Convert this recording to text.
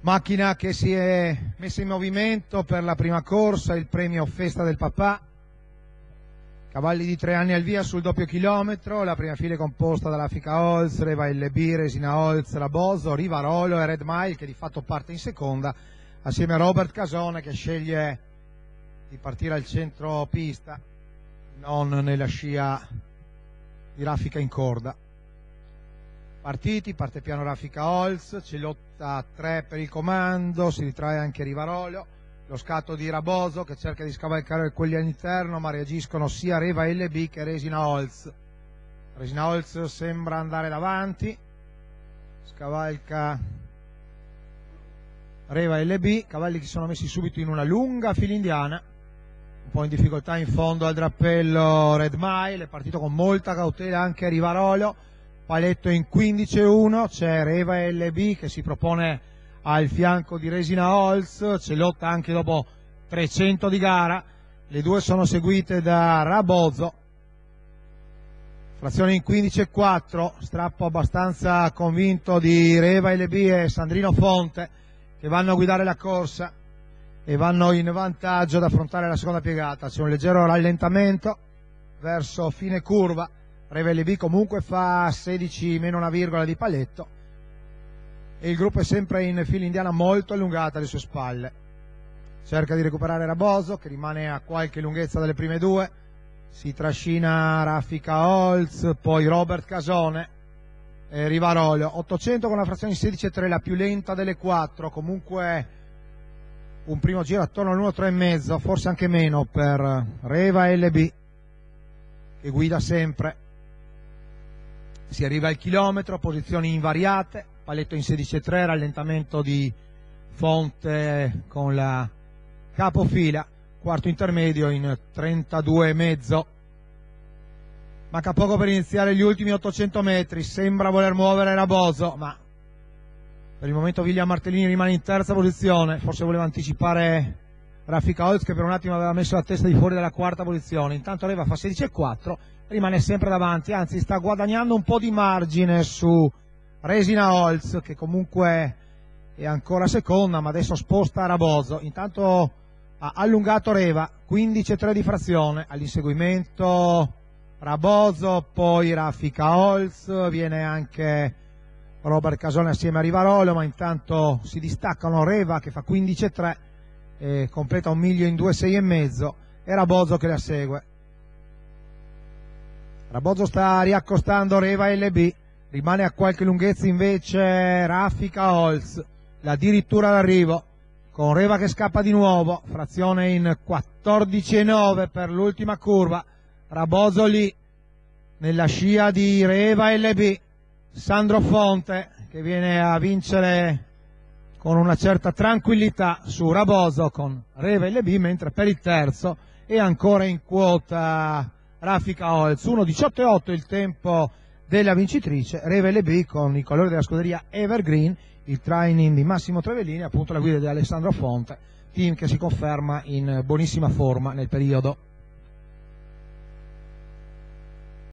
Macchina che si è messa in movimento per la prima corsa, il premio Festa del Papà. Cavalli di 3 anni al via sul doppio chilometro. La prima fila è composta da Raffica Holz, Reva LB, Resina Holz, Raboso, Rivarolo e Red Mile, che di fatto parte in seconda assieme a Robert Casone, che sceglie di partire al centro pista, non nella scia di Raffica in corda. Parte piano Raffica Holz, c'è lotta 3 per il comando, si ritrae anche Rivarolo, lo scatto di Raboso che cerca di scavalcare quelli all'interno, ma reagiscono sia Reva LB che Resina Holz. Resina Holz sembra andare davanti, scavalca Reva LB, cavalli che sono messi subito in una lunga fila indiana, un po' in difficoltà in fondo al drappello Red Mile, è partito con molta cautela anche Rivarolo. Paletto in 15-1, c'è Reva LB che si propone al fianco di Resina Holz, c'è lotta anche dopo 300 di gara, le due sono seguite da Raboso. Frazione in 15-4, strappo abbastanza convinto di Reva LB e Sandrino Fonte, che vanno a guidare la corsa e vanno in vantaggio ad affrontare la seconda piegata. C'è un leggero rallentamento verso fine curva. Reva LB comunque fa 16 meno una virgola di paletto e il gruppo è sempre in fila indiana molto allungata alle sue spalle. Cerca di recuperare Raboso, che rimane a qualche lunghezza dalle prime due, si trascina Raffica Holz, poi Robert Casone e Rivarolo. 800 con la frazione in 16-3, la più lenta delle quattro, comunque un primo giro attorno all'1,3,5, forse anche meno per Reva LB, che guida sempre. Si arriva al chilometro, posizioni invariate, paletto in 16-3, rallentamento di Fonte con la capofila, quarto intermedio in 32,5. Manca poco per iniziare gli ultimi 800 metri, sembra voler muovere Raboso, ma per il momento William Martellini rimane in terza posizione, forse voleva anticipare Raffica Holz, che per un attimo aveva messo la testa di fuori dalla quarta posizione. Intanto Reva fa 16,4, rimane sempre davanti, anzi sta guadagnando un po' di margine su Resina Holz, che comunque è ancora seconda, ma adesso sposta Raboso. Intanto ha allungato Reva, 15,3 di frazione, all'inseguimento Raboso, poi Raffica Holz, viene anche Robert Casone assieme a Rivarolo, ma intanto si distaccano Reva che fa 15,3 e completa 1 miglio in 2,6,5 e Raboso che la segue. Raboso sta riaccostando Reva LB, rimane a qualche lunghezza invece Raffica Holz, addirittura d'arrivo con Reva che scappa di nuovo, frazione in 14,9 per l'ultima curva. Raboso lì nella scia di Reva LB, Sandro Fonte che viene a vincere con una certa tranquillità su Raboso con Reva LB, mentre per il terzo è ancora in quota Raffica Holz. 1,18,8 il tempo della vincitrice, Reva LB con i colori della scuderia Evergreen, il training di Massimo Trevellini, appunto la guida di Alessandro Fonte, team che si conferma in buonissima forma nel periodo.